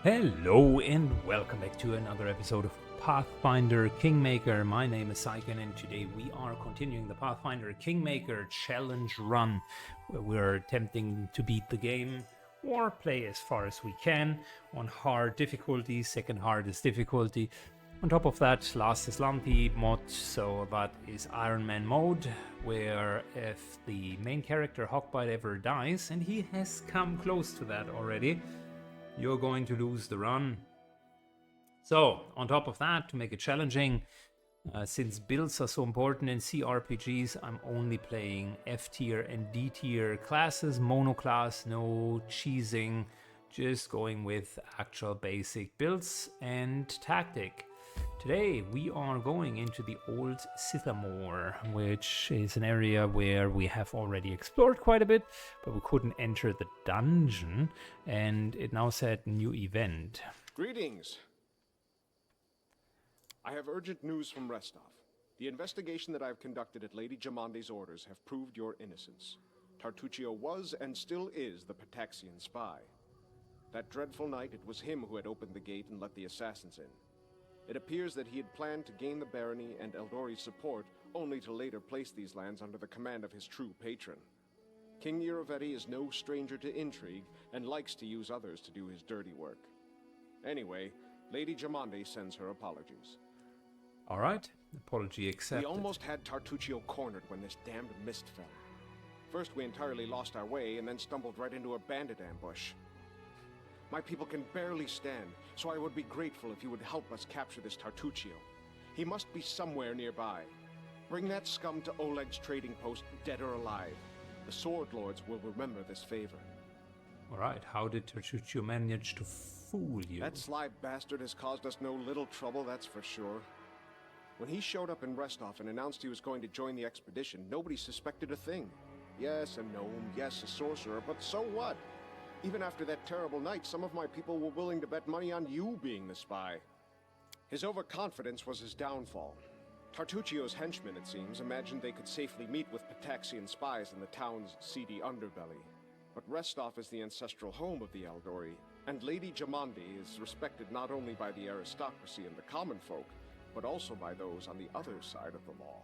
Hello and welcome back to another episode of Pathfinder Kingmaker. My name is Saiken and today we are continuing the Pathfinder Kingmaker challenge run where we're attempting to beat the game or play as far as we can on hard difficulty, second hardest difficulty. On top of that, Last Azlanti mod, so that is Iron Man mode, where if the main character Hawkbite ever dies, and he has come close to that already, you're going to lose the run. So, on top of that, to make it challenging, since builds are so important in CRPGs, I'm only playing F tier and D tier classes, monoclass, no cheesing, just going with actual basic builds and tactic. Today we are going into the old Sithamore, which is an area where we have already explored quite a bit, but we couldn't enter the dungeon, and it now said new event. Greetings. I have urgent news from Restov. The investigation that I've conducted at Lady Jamandi's orders have proved your innocence. Tartuccio was and still is the Pataxian spy. That dreadful night, it was him who had opened the gate and let the assassins in. It appears that he had planned to gain the barony and Eldori's support, only to later place these lands under the command of his true patron. King Iravetti is no stranger to intrigue, and likes to use others to do his dirty work. Anyway, Lady Jamandi sends her apologies. Alright, apology accepted. We almost had Tartuccio cornered when this damned mist fell. First we entirely lost our way, and then stumbled right into a bandit ambush. My people can barely stand, so I would be grateful if you would help us capture this Tartuccio. He must be somewhere nearby. Bring that scum to Oleg's trading post, dead or alive. The Sword Lords will remember this favor. Alright, how did Tartuccio manage to fool you? That sly bastard has caused us no little trouble, that's for sure. When he showed up in Restov and announced he was going to join the expedition, nobody suspected a thing. Yes, a gnome, yes, a sorcerer, but so what? Even after that terrible night, some of my people were willing to bet money on you being the spy. His overconfidence was his downfall. Tartuccio's henchmen, it seems, imagined they could safely meet with Pataxian spies in the town's seedy underbelly. But Restov is the ancestral home of the Eldori, and Lady Jamandi is respected not only by the aristocracy and the common folk, but also by those on the other side of the law.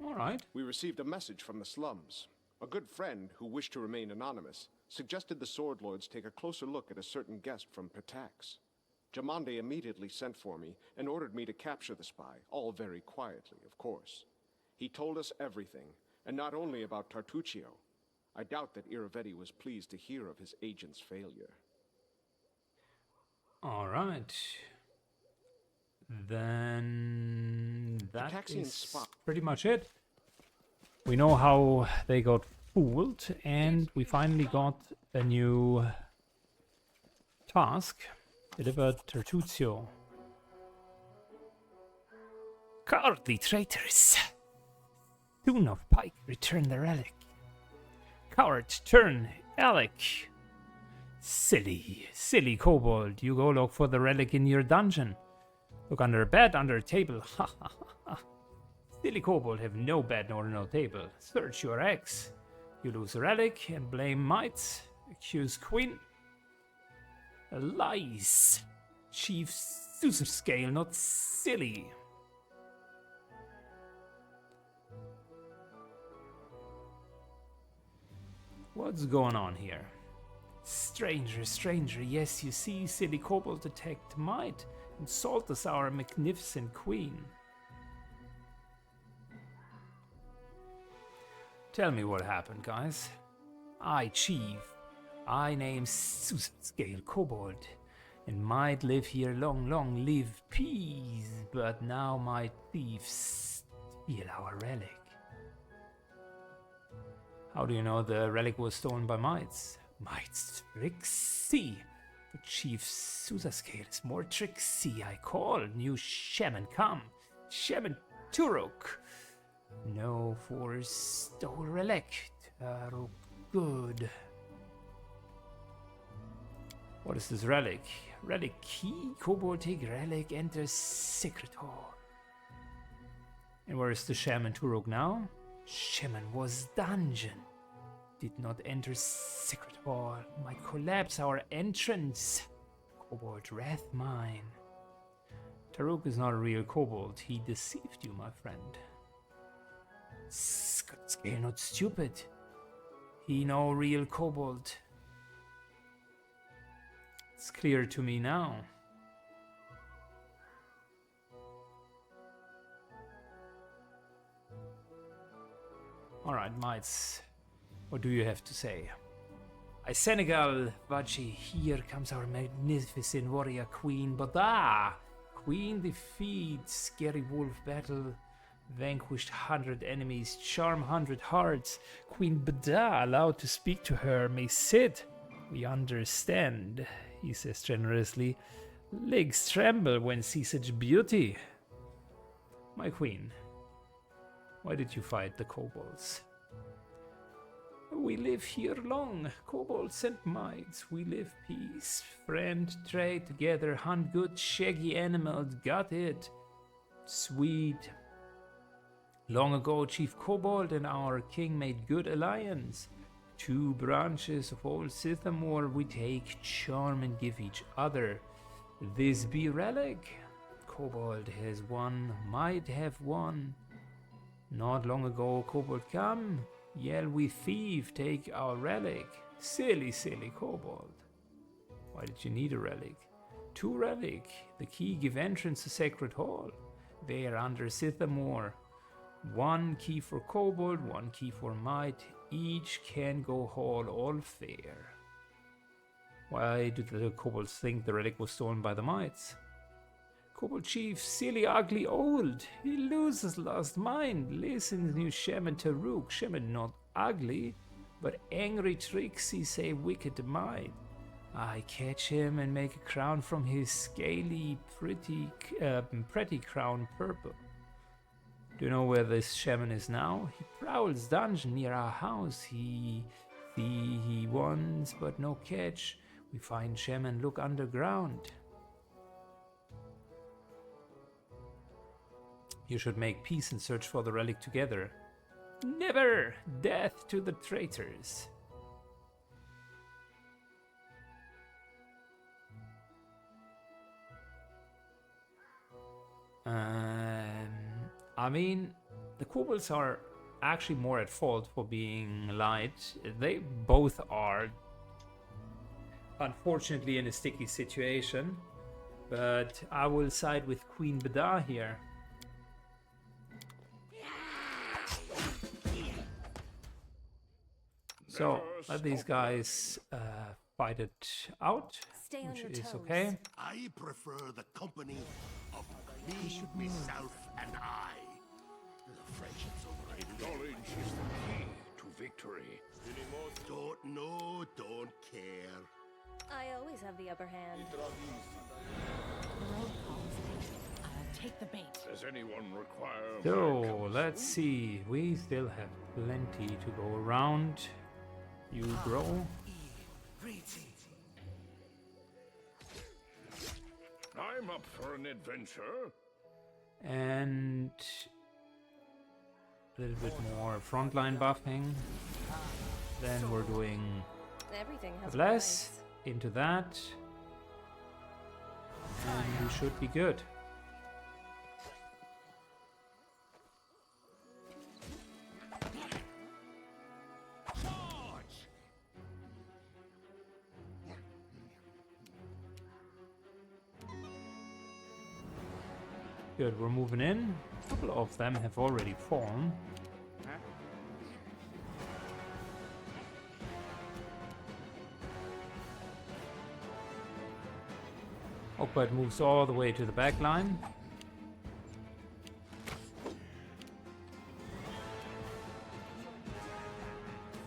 Alright. We received a message from the slums. A good friend, who wished to remain anonymous, suggested the Sword Lords take a closer look at a certain guest from Patax. Jamandi immediately sent for me and ordered me to capture the spy, all very quietly, of course. He told us everything, and not only about Tartuccio. I doubt that Iravetti was pleased to hear of his agent's failure. Alright. Then that Pataxian is spy. pretty much it. We know how they got fooled, and we finally got a new task. Delivered Tartuccio. Cowardly traitors! Soon of Pike, return the relic. Coward, turn, Alec! Silly kobold, you go look for the relic in your dungeon. Look under a bed, under a table, ha ha ha ha. Silly kobold have no bed nor no table. Search your eggs. You lose a relic and blame mites. Accuse queen. Lies. Chief Scale, not silly. What's going on here? Stranger, yes, you see, silly kobold attacked might. Insult us, our magnificent queen. Tell me what happened, guys. Chief. I name Scale Kobold, and might live here long live peace, but now my thieves steal our relic. How do you know the relic was stolen by mites? Mites tricksy. But Chief Scale is more tricksy, I call. New shaman come. Shaman Turok. No for stole relic. Good. What is this relic? Relic key? Kobold take relic, enter secret hall. And where is the shaman Turok now? Shaman was dungeon. did not enter Secret Hall. Might collapse our entrance. Kobold wrath mine. Taruk is not a real kobold. He deceived you, my friend. Scale not stupid. He no real kobold. It's clear to me now. Alright, mates. What do you have to say? I Senegal, Vachi, here comes our magnificent warrior queen, Bada! Queen defeats scary wolf battle, vanquished 100 enemies, charm 100 hearts. Queen Bada allowed to speak to her, may sit. We understand, he says generously. Legs tremble when see such beauty. My queen, why did you fight the kobolds? We live here long, kobolds and mites. We live peace, friend, trade together, hunt good, shaggy animals. Got it. Sweet. Long ago, Chief Kobold and our king made good alliance. 2 branches of old Sithamore we take, charm and give each other. This be relic. Kobold has won, might have won. Not long ago, Kobold come. Yell we thief, take our relic. Silly, silly kobold. Why did you need a relic? 2 relic. The key give entrance to Sacred Hall. They are under Sithamore. 1 key for kobold, 1 key for might. Each can go hall, all fair. Why do the kobolds think the relic was stolen by the mites? Kobold chief, silly, ugly, old. He loses last mind. Listen, new shaman Taruk. Shaman not ugly, but angry tricksy, say wicked might. I catch him and make a crown from his scaly, pretty crown purple. Do you know where this shaman is now? He prowls dungeon near our house. He wants, but no catch. We find shaman look underground. You should make peace and search for the relic together. Never! Death to the traitors. I mean, the kobolds are actually more at fault for being light. They both are, unfortunately, in a sticky situation. But I will side with Queen Bada here. So let these guys fight it out, which is okay. I prefer the company of me, myself, and I. The friendship's overrated. Knowledge is the key to victory. Don't know, don't care. I always have the upper hand. I'll take the bait. Does anyone require? So let's see. We still have plenty to go around. You grow. I'm up for an adventure. And a little bit more frontline buffing. Then we're doing Everything has less a price. into that. And we should be good. Good, we're moving in. A couple of them have already fallen. Oakbite moves all the way to the back line.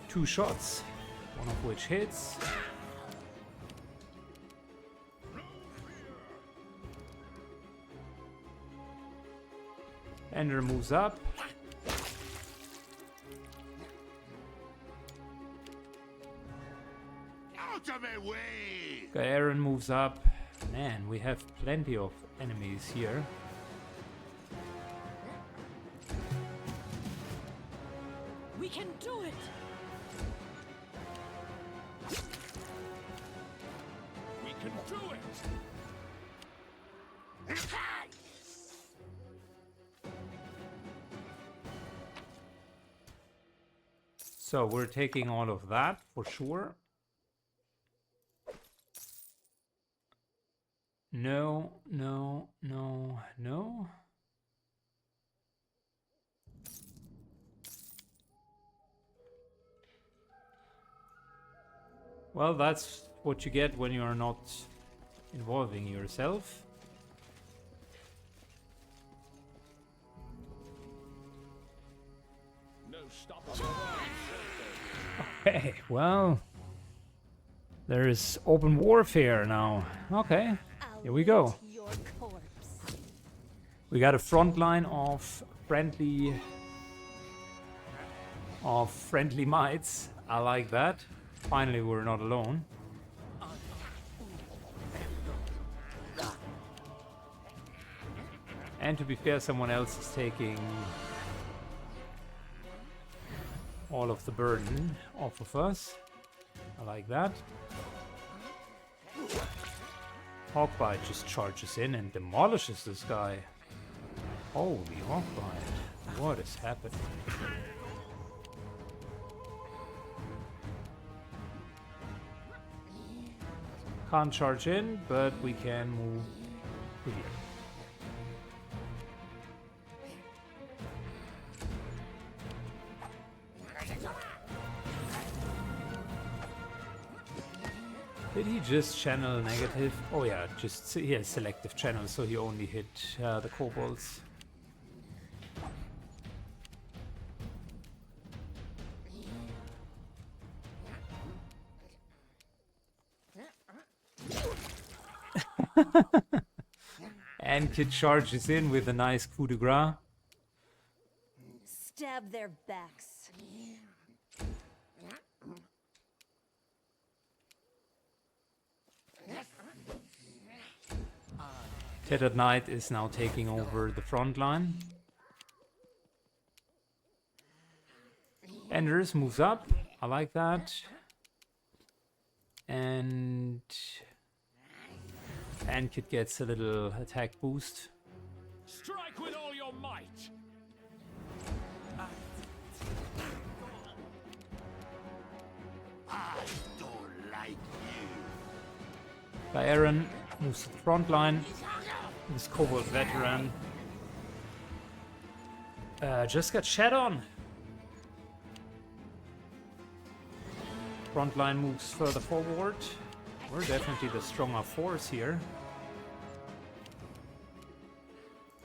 Two shots, one of which hits. Ender moves up. Out of my way! Aaron moves up. Man, we have plenty of enemies here. We can do it! to it! So we're taking all of that for sure. No, no, no, no. Well, that's what you get when you are not involving yourself. No stopping. Okay, well, there is open warfare now. Okay, here we go. Eat your corpse. We got a front line of friendly mites. I like that. Finally, we're not alone. And to be fair, someone else is taking all of the burden off of us. I like that. Hawkbite just charges in and demolishes this guy. Holy Hawkbite. What is happening? Can't charge in, but we can move to here. Did he just channel negative? Oh yeah, just he has selective channel, so he only hit the kobolds. And Kid charges in with a nice coup de grace. Stab their backs. Tethered Knight is now taking over the front line. Anders moves up. I like that. And Kid gets a little attack boost. Strike with all your might! I don't like you. Aaron moves to the front line. This Kobold veteran just got shat on. Front line moves further forward. We're definitely the stronger force here.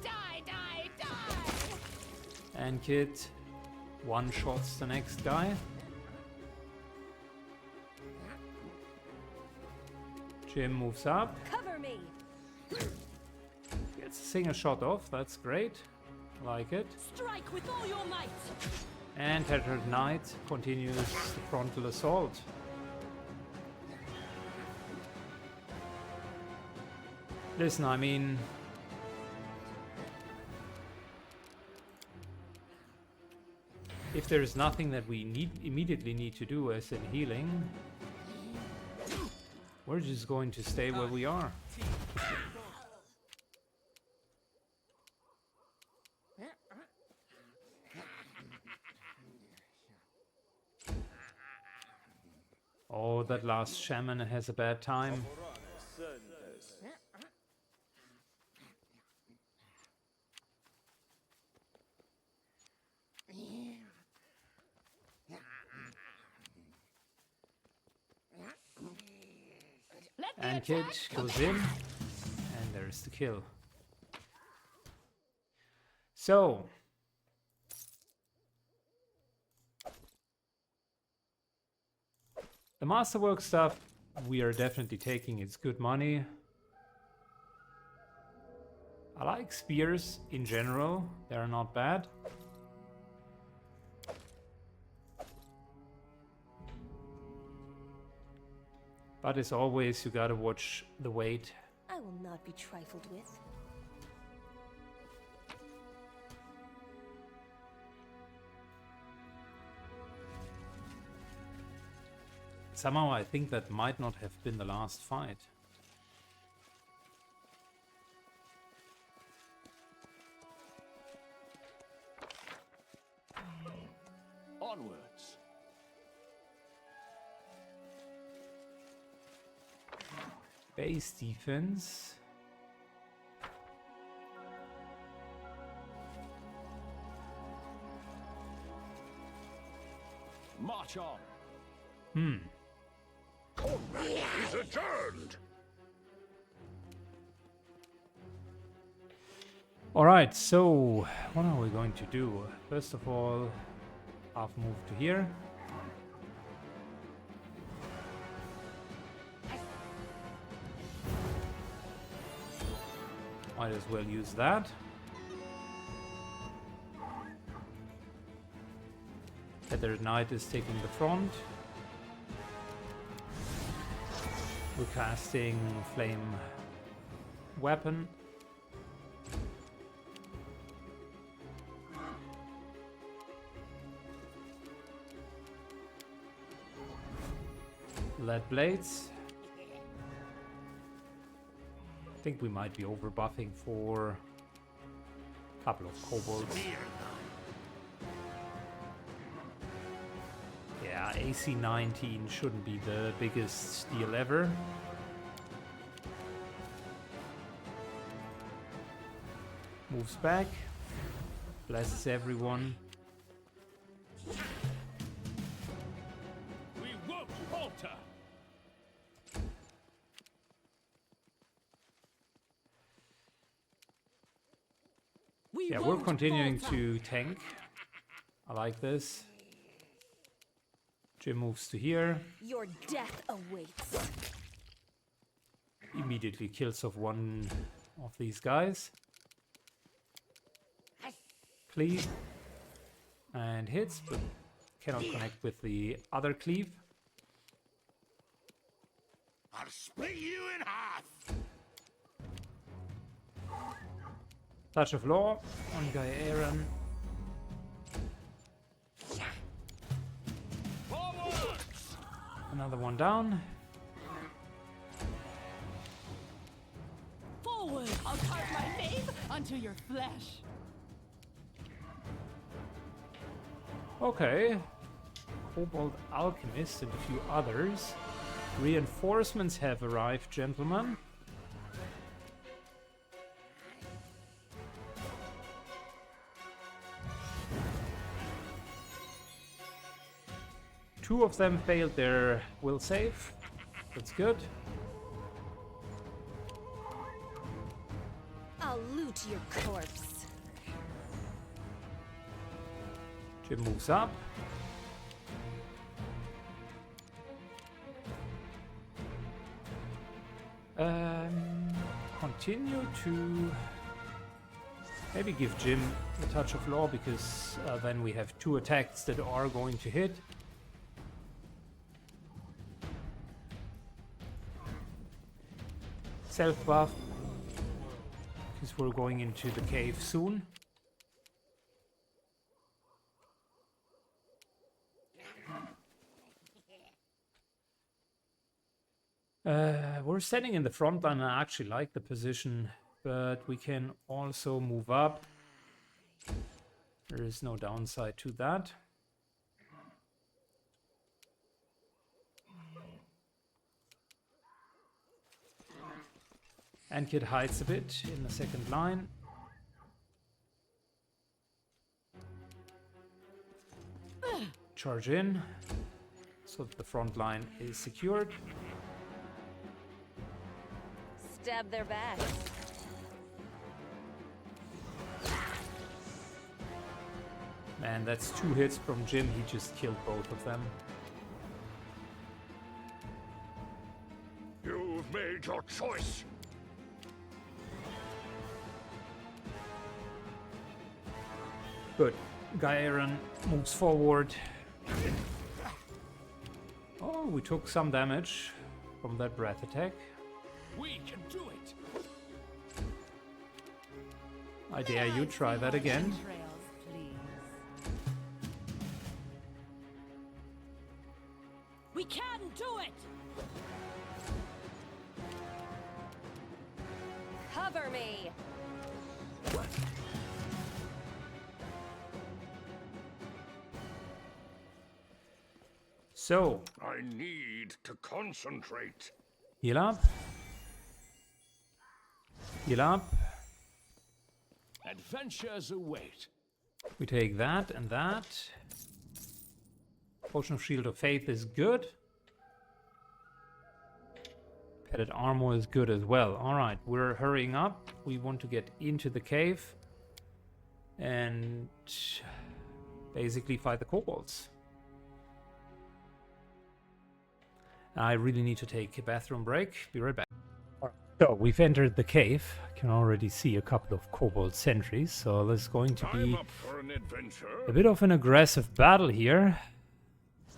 Die, die, die! And Kid one-shots the next guy. Jim moves up. Cover me. Gets a single shot off. That's great. Like it. Strike with all your might! And Tethered Knight continues the frontal assault. Listen, I mean, if there's nothing that we immediately need to do as in healing, we're just going to stay where we are. Oh, that last shaman has a bad time. And Kid goes in, and there's the kill. So, the Masterwork stuff we are definitely taking. It's good money. I like spears in general. They're not bad. But as always, you gotta watch the weight. I will not be trifled with. Somehow I think that might not have been the last fight. Onwards. Base defense. March on. Is adjourned. Alright, so what are we going to do? First of all, half move to here. Might as well use that. Feather Knight is taking the front. We're casting Flame Weapon. Lead Blades. I think we might be over buffing for a couple of kobolds. Yeah, AC 19 shouldn't be the biggest steal ever. Moves back. Blesses everyone. We won't falter. Yeah, we're continuing to tank. I like this. Jim moves to here. Your death awaits. Immediately kills off one of these guys. Cleave. And hits, but cannot connect with the other cleave. I'll split you in half. Touch of Law on Guy Aaron. Forwards! Another one down. Forward! I'll carve my name onto your flesh. Okay. Kobold Alchemist and a few others. Reinforcements have arrived, gentlemen. Two of them failed their will save. That's good. I'll loot your corpse. Jim moves up. Continue to maybe give Jim a touch of law, because then we have two attacks that are going to hit. Self buff, because we're going into the cave soon. We're standing in the front line. I actually like the position, but we can also move up. There is no downside to that. And Kid hides a bit in the second line. Charge in, so that the front line is secured. Stab their backs. Man, that's 2 hits from Jim. He just killed both of them. You've made your choice. Good. Gairan moves forward. Oh, we took some damage from that breath attack. We can do it. I dare you try that again. Trails, please. We can do it! Cover me. So, I need to concentrate. heal up. Heal up. Adventures await. We take that and that. Potion of Shield of Faith is good. Padded armor is good as well. Alright, we're hurrying up. We want to get into the cave and basically fight the kobolds. I really need to take a bathroom break. Be right back. So we've entered the cave. I can already see a couple of kobold sentries, so there's going to I'm be up for an adventure. a bit of an aggressive battle here.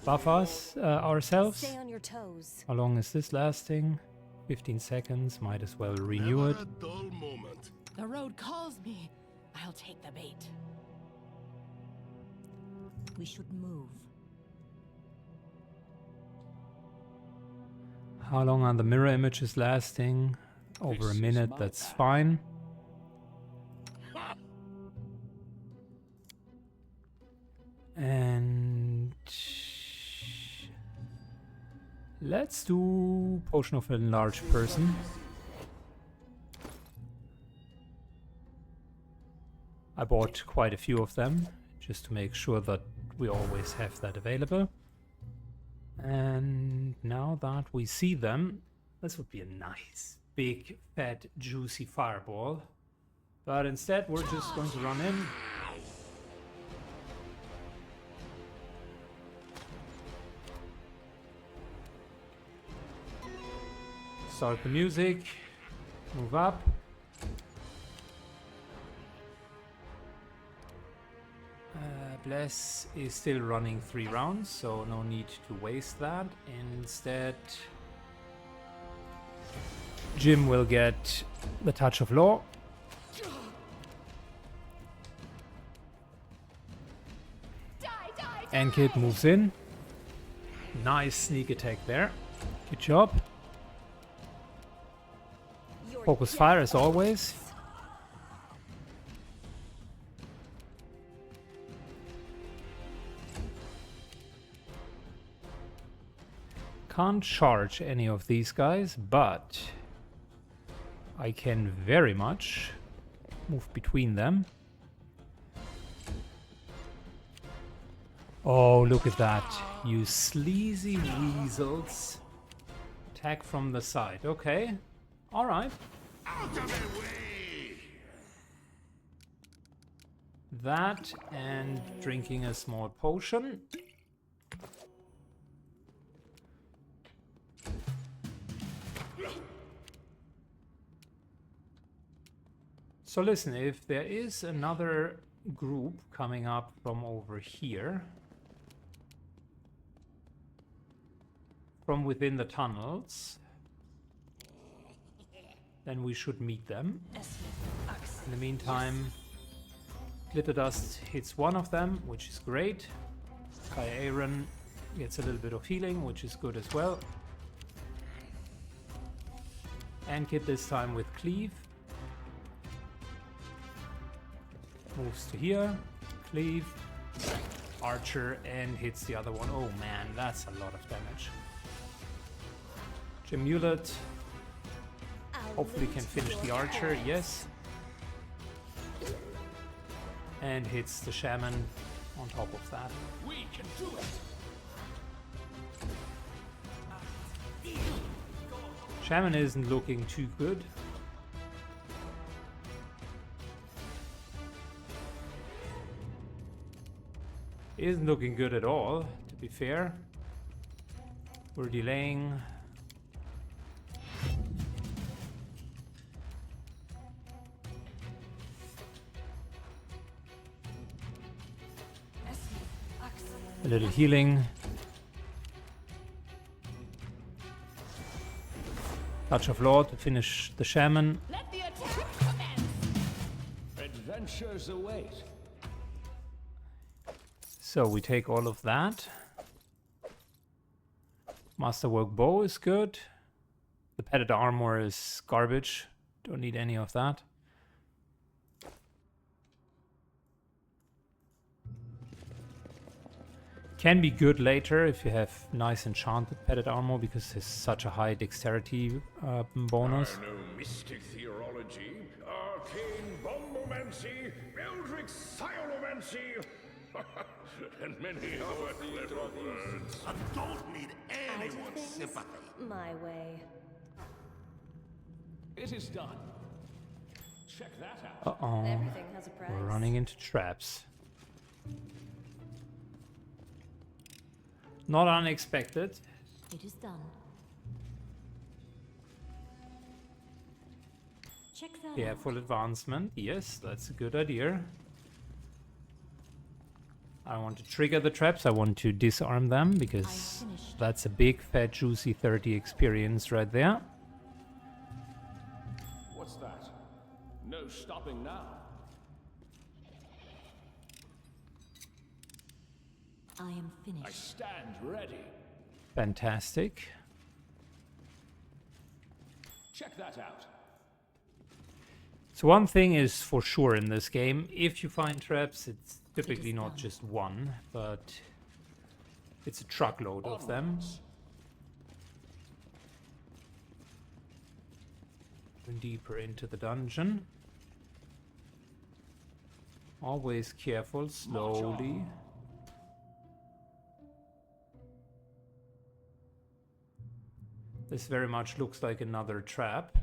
Buff us ourselves. Stay on your toes. How long is this lasting? 15 seconds. Might as well renew it. Never a dull moment. The road calls me. I'll take the bait. We should move. How long are the mirror images lasting? Over This a is minute, my that's bag. fine. And let's do Potion of Enlarged Person. I bought quite a few of them just to make sure that we always have that available. And now that we see them, this would be a nice, big, fat, juicy fireball. But instead, we're just going to run in. Start the music. Move up. Bless is still running 3 rounds, so no need to waste that. Instead, Jim will get the Touch of Law. And Kid moves in. Nice sneak attack there. Good job. Your Focus death fire as awaits. always. Can't charge any of these guys, but I can very much move between them. Oh, look at that. You sleazy weasels. Attack from the side. Okay. Alright. Out of the way! That and drinking a small potion. So listen, if there is another group coming up from over here, from within the tunnels, then we should meet them. In the meantime, Glitter Dust hits one of them, which is great. Kai Aaron gets a little bit of healing, which is good as well. And Kid this time with Cleave. Moves to here, Cleave, Archer, and hits the other one. Oh man, that's a lot of damage. Jamulet I'll hopefully loot can finish your the Archer, house. yes. And hits the Shaman on top of that. We can do it. Shaman isn't looking too good. Isn't looking good at all, to be fair. We're delaying. A little healing. Touch of Law to finish the Shaman. Let the attack commence. Adventures await. So we take all of that. Masterwork Bow is good. The padded armor is garbage. Don't need any of that. Can be good later if you have nice enchanted padded armor because it's such a high dexterity bonus. I know mystic theology, arcane bombomancy, eldritch sciomancy, and many other clever words. I don't need I do anyone's things sympathy. my way. It is done. Check that out. Uh-oh. Everything has a price. We're running into traps. Not unexpected. It is done. Check that Yeah, out. full advancement. Yes, that's a good idea. I want to trigger the traps. I want to disarm them because finished. that's a big, fat, juicy 30 experience right there. What's that? No stopping now. I am I finished. stand ready. Fantastic. Check that out. So one thing is for sure in this game, if you find traps, it's typically not just one, but it's a truckload of them. Onwards. Going deeper into the dungeon. Always careful, slowly. This very much looks like another trap.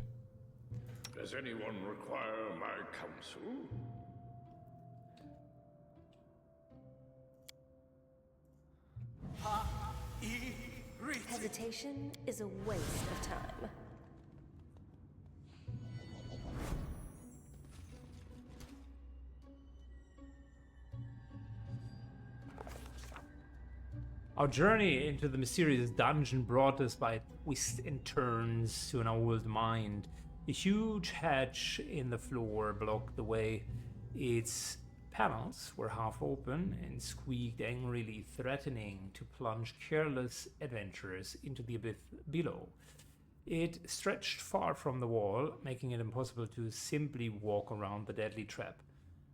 Does anyone require my counsel? Hesitation is a waste of time. Our journey into the mysterious dungeon brought us by twists and turns to an old mine. A huge hatch in the floor blocked the way. Its panels were half open and squeaked angrily, threatening to plunge careless adventurers into the abyss below. It stretched far from the wall, making it impossible to simply walk around the deadly trap.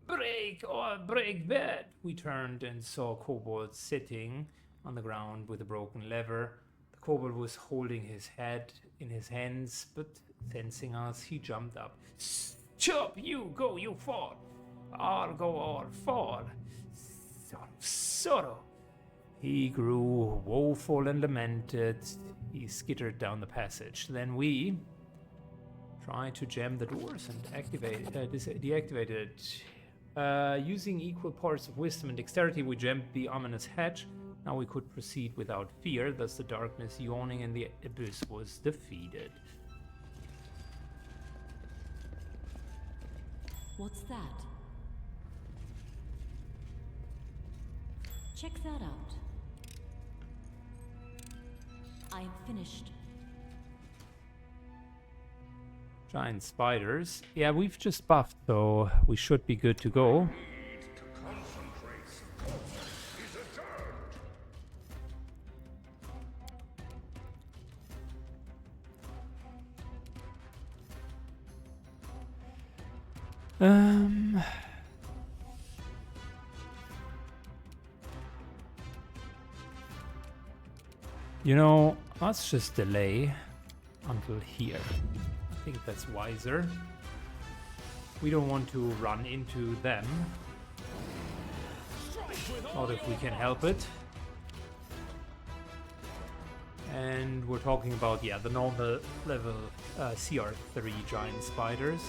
Break or break that! We turned and saw kobolds sitting on the ground with a broken lever. The kobold was holding his head in his hands, but sensing us, he jumped up. Chop, you go, you fall. I'll go or fall. Son of sorrow. He grew woeful and lamented. He skittered down the passage. Then we tried to jam the doors and deactivate it. Using equal parts of wisdom and dexterity, we jammed the ominous hatch. Now we could proceed without fear, thus the darkness yawning in the abyss was defeated. What's that? Check that out. I am finished. Giant spiders. Yeah, we've just buffed, so we should be good to go. Need to concentrate. Is adjourned. You know, let's just delay until here. I think that's wiser. We don't want to run into them. Not if we can help it. And we're talking about, yeah, the normal level CR3 giant spiders.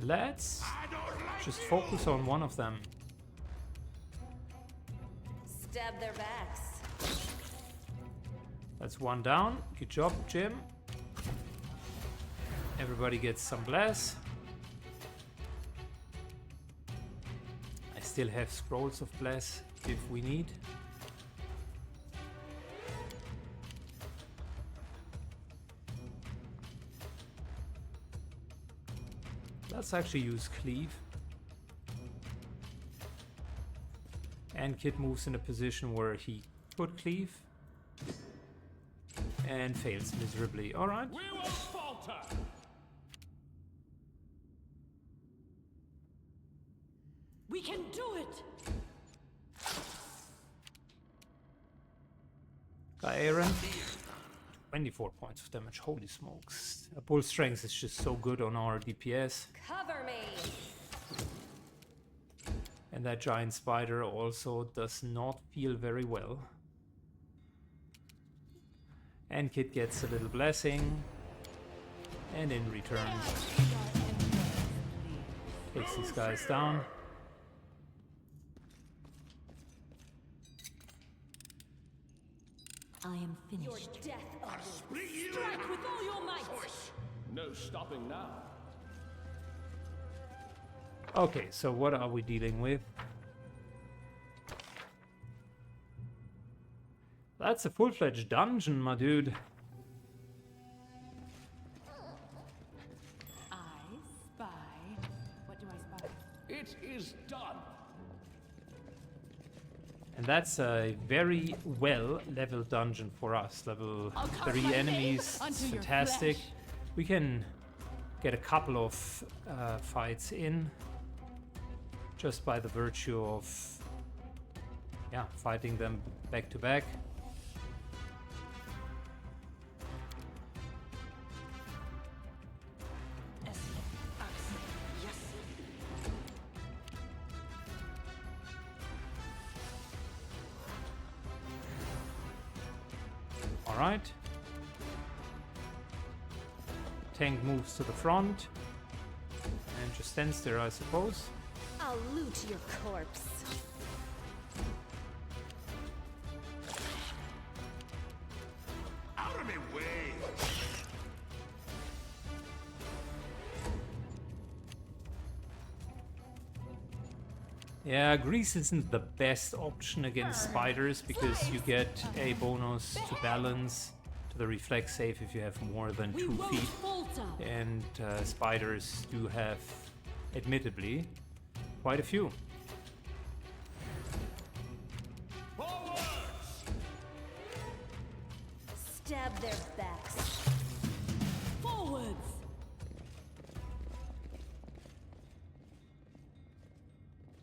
Let's just focus on one of them. Stab their backs. That's one down. Good job, Jim. Everybody gets some bless. I still have scrolls of bless if we need. Let's actually use cleave. And Kit moves in a position where he could cleave. And fails miserably. Alright. We won't falter! We can do it! Aaron. 24 points of damage. Holy smokes. Bull strength is just so good on our DPS. Cover me! And that giant spider also does not feel very well. And Kit gets a little blessing. And in return, takes these guys down. I am finished. Your death awaits. Split you in Strike with all your might! No stopping now. Okay, so what are we dealing with? That's a full-fledged dungeon, my dude. I spy. What do I spy? It is done. And that's a very well-leveled dungeon for us. Level I'll carve 3 my enemies, name onto your fantastic. flesh. We can get a couple of fights in just by the virtue of fighting them back to back. Alright. Tank moves to the front and just stands there, I suppose. I'll loot your corpse. Out of my way! Yeah, grease isn't the best option against spiders because you get a bonus to balance to the reflex save if you have more than We 2 won't feet. falter! And spiders do have, admittedly, quite a few. Stab their backs. Forwards!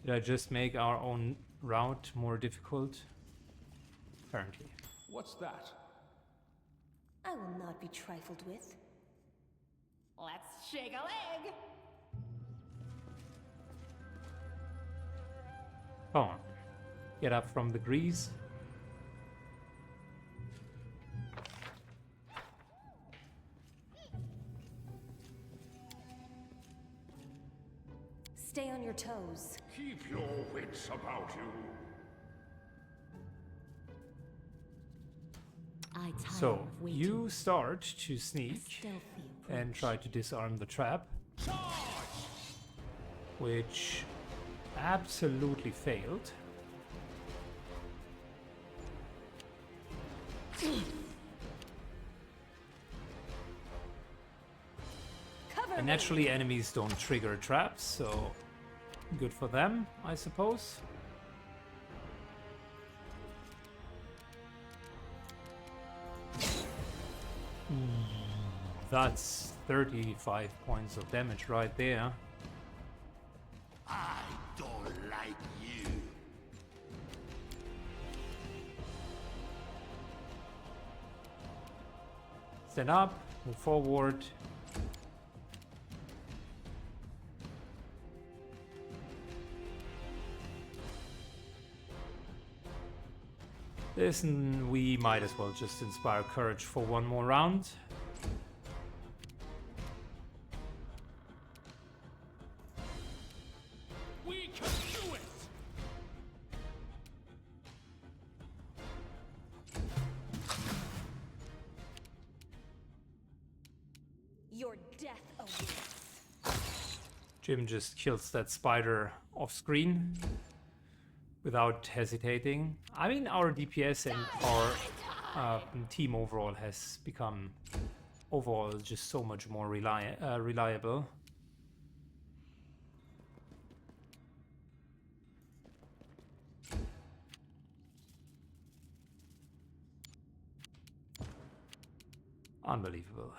Did I just make our own route more difficult? Apparently. What's that? I will not be trifled with. Let's shake a leg! Come on. Get up from the grease. Stay on your toes. Keep your wits about you. I tire So, of waiting. you start to sneak Stealthy and try to disarm the trap, which absolutely failed. Cover And me. naturally, enemies don't trigger traps, so good for them, I suppose. That's 35 points of damage right there. I don't like you. Stand up, move forward. Listen, we might as well just inspire courage for one more round. We can do it! Your death awaits. Jim just kills that spider off screen without hesitating. I mean, our DPS and our team overall has become overall just so much more reliable. Unbelievable.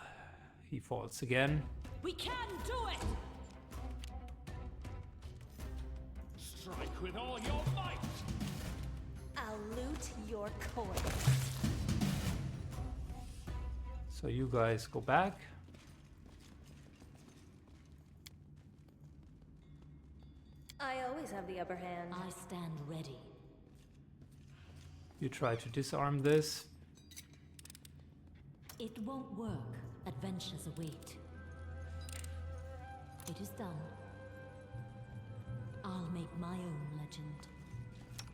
He falls again. We can do it! Strike with all your might! I'll loot your coins. So you guys go back. I always have the upper hand. I stand ready. You try to disarm this. It won't work. Adventures await. It is done. I'll make my own legend.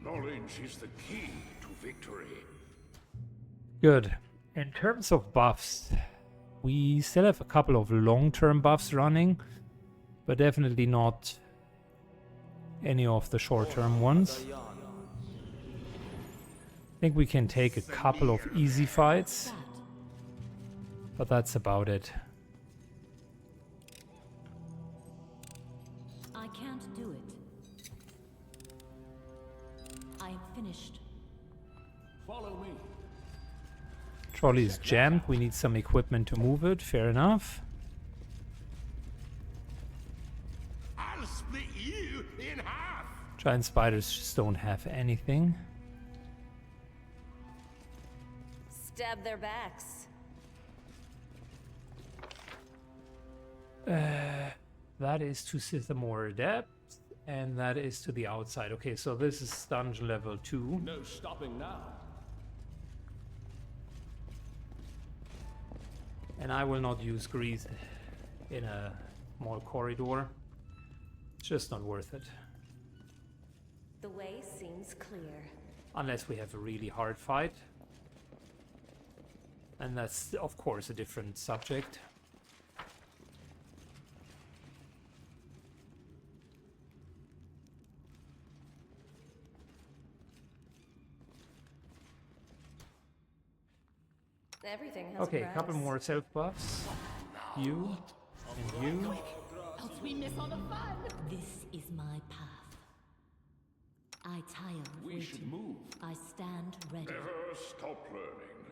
Knowledge is the key to victory. Good. In terms of buffs, we still have a couple of long-term buffs running, but definitely not any of the short-term ones. I think we can take a couple of easy fights, but that's about it. I can't do it. I am finished. Follow me. Trolley is jammed. We need some equipment to move it. Fair enough. I'll split you in half. Giant spiders just don't have anything. Stab their backs. That is to Sithamore Depth, and that is to the outside. Okay, so this is dungeon level 2. No stopping now. And I will not use grease in a small corridor. It's just not worth it. The way seems clear. Unless we have a really hard fight. And that's, of course, a different subject. Everything has Okay, a a price. couple more self buffs. You and you. Else we miss all the fun! This is my path. I tire of We should waiting. move. I stand ready. Never stop learning.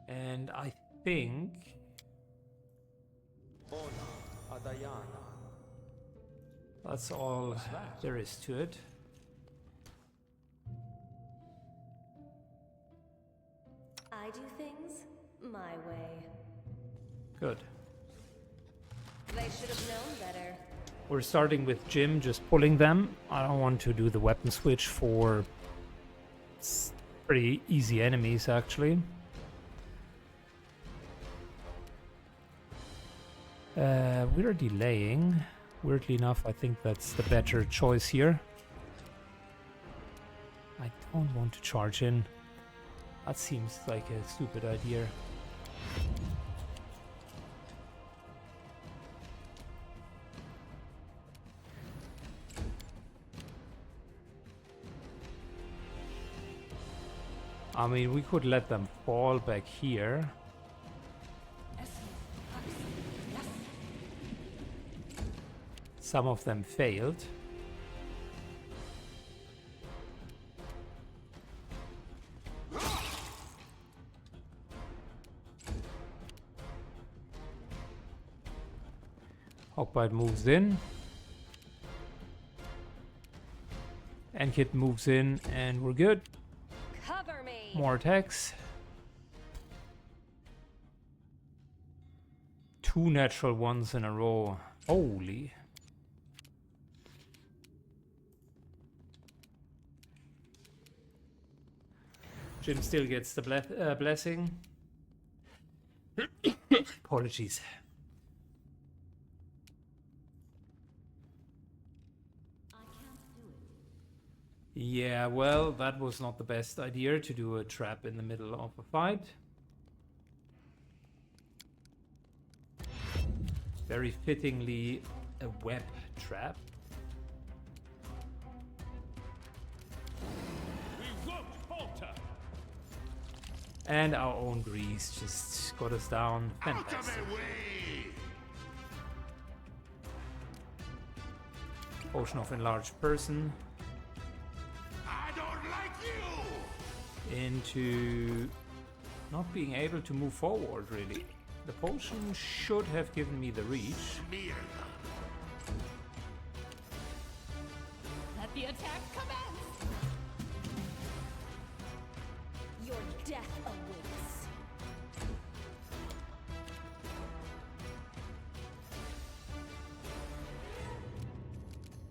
And I think that's all there is to it. I do things my way. Good. They should have known better. We're starting with Jim, just pulling them. I don't want to do the weapon switch for pretty easy enemies, actually. We're delaying. Weirdly enough, I think that's the better choice here. I don't want to charge in. That seems like a stupid idea. I mean, we could let them fall back here. Some of them failed. Hawkbite moves in. And Kid moves in, and we're good. Cover me. More attacks. 2 natural ones in a row. Holy. Jim still gets the blessing. Apologies. I can't do it. Yeah, well, that was not the best idea to do a trap in the middle of a fight. Very fittingly, a web trap. We won't falter. And our own grease just got us down. Out of Fantastic. my way! Potion of Enlarged Person. I don't like you! into not being able to move forward, really. The potion should have given me the reach. Smear them. Let the attack commence! Your death awaits.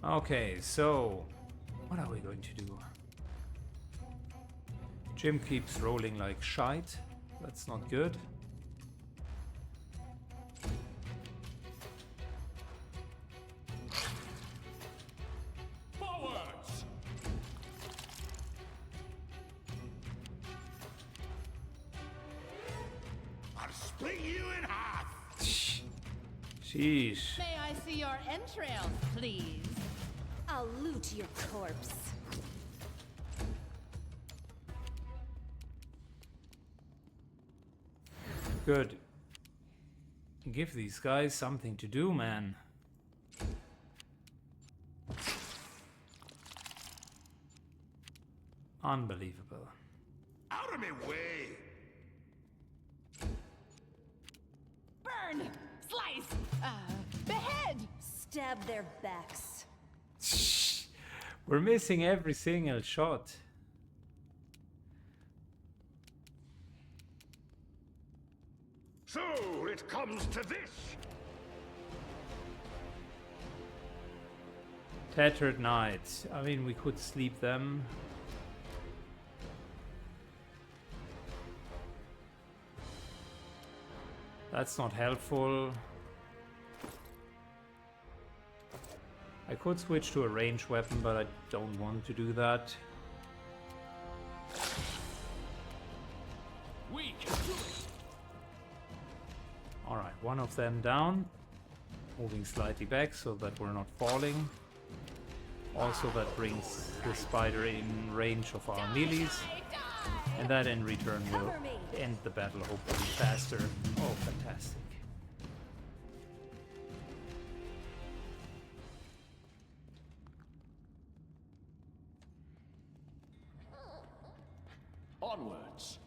Okay, so what are we going to do? Jim keeps rolling like shite. That's not good. Forwards! I'll split you in half. Sheesh. May I see your entrails, please? I'll loot your corpse. Good. Give these guys something to do, man. Unbelievable. Out of my way. Burn! Slice! Behead! Stab their backs. We're missing every single shot. So it comes to this. Tattered Knight. I mean, we could sleep them. That's not helpful. I could switch to a ranged weapon, but I don't want to do that. We can do it. Alright, one of them down. Moving slightly back so that we're not falling. Also, that brings the spider in range of our melees. And that in return will Cover me. end the battle hopefully faster. Oh, fantastic. Onwards.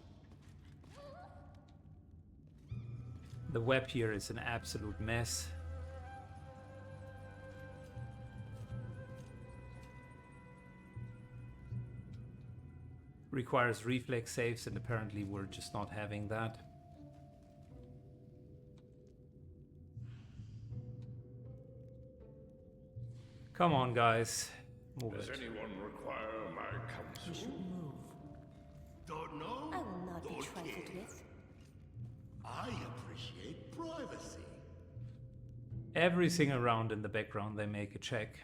The web here is an absolute mess. Requires reflex saves, and apparently we're just not having that. Come on, guys. Move Does it. anyone require my counsel? Don't know? I will not be Don't trifled care. with. I appreciate privacy. Every single round in the background they make a check.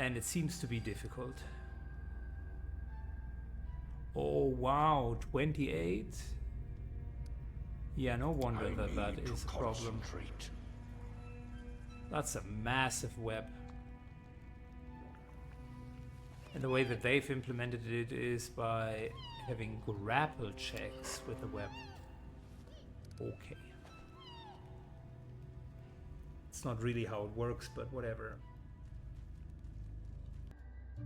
And it seems to be difficult. Oh wow, 28? Yeah, no wonder I that need is a to problem. concentrate. That's a massive web. And the way that they've implemented it is by having grapple checks with the web. Okay. It's not really how it works, but whatever.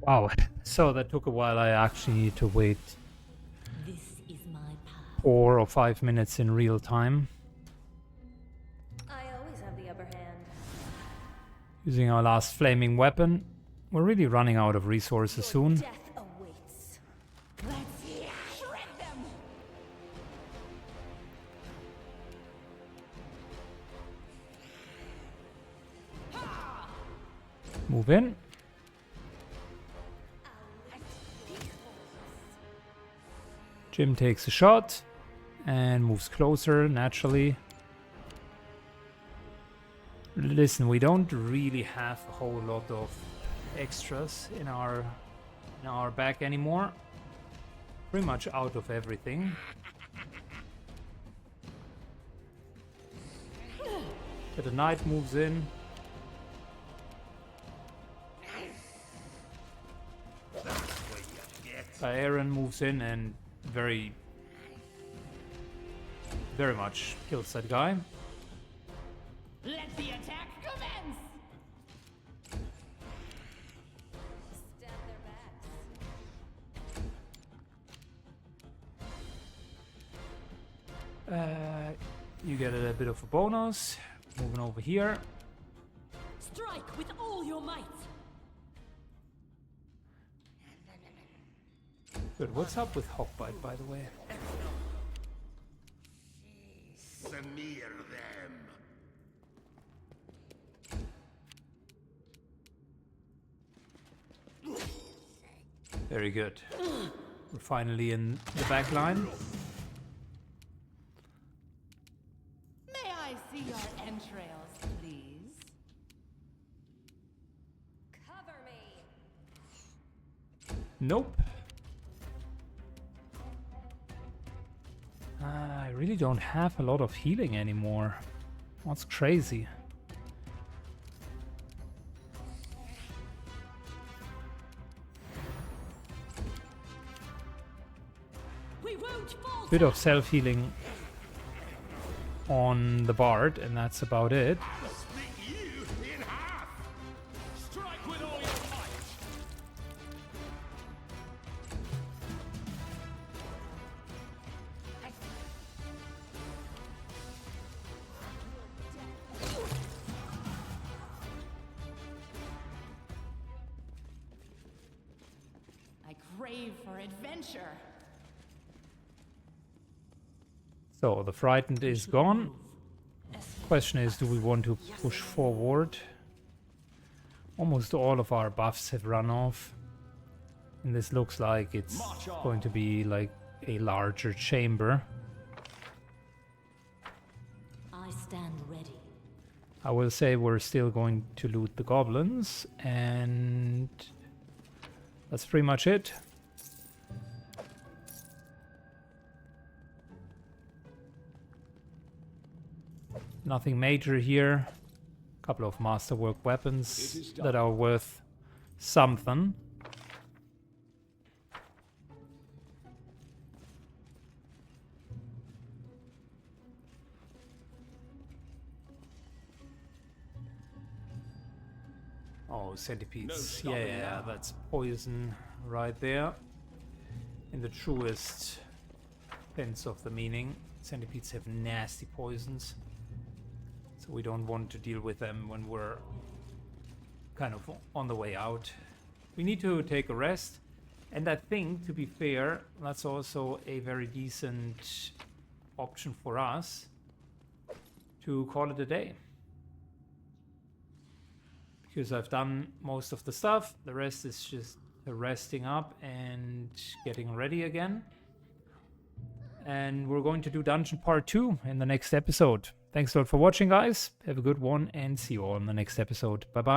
Wow, so that took a while. I actually need to wait This is my path. 4 or 5 minutes in real time. I always have the upper hand. Using our last flaming weapon. We're really running out of resources soon. Death awaits. Let's shred them! Move in. Jim takes a shot and moves closer naturally. Listen, we don't really have a whole lot of extras in our back anymore. Pretty much out of everything. But the knight moves in. Aaron moves in and very much kills that guy. Let the attack commence! You get a bit of a bonus. Moving over here. Strike with all your might. Good. What's up with Hawkbite, by the way? Smear them. Very good. We're finally in the back line. May I see your entrails, please? Cover me. Nope. I really don't have a lot of healing anymore. That's crazy. We won't falter. Bit of self-healing on the Bard, and that's about it. Split you in half. Strike with all your might! I crave for adventure. So the Frightened is gone. Question is, do we want to push forward? Almost all of our buffs have run off. And this looks like it's going to be like a larger chamber. I stand ready. I will say we're still going to loot the goblins, and that's pretty much it. Nothing major here. A couple of masterwork weapons that are worth something. Oh, centipedes. Yeah, that's poison right there. In the truest sense of the meaning. Centipedes have nasty poisons. So we don't want to deal with them when we're kind of on the way out. We need to take a rest. And I think, to be fair, that's also a very decent option for us to call it a day. Because I've done most of the stuff. The rest is just resting up and getting ready again. And we're going to do Dungeon Part 2 in the next episode. Thanks a lot for watching, guys. Have a good one and see you all in the next episode. Bye-bye.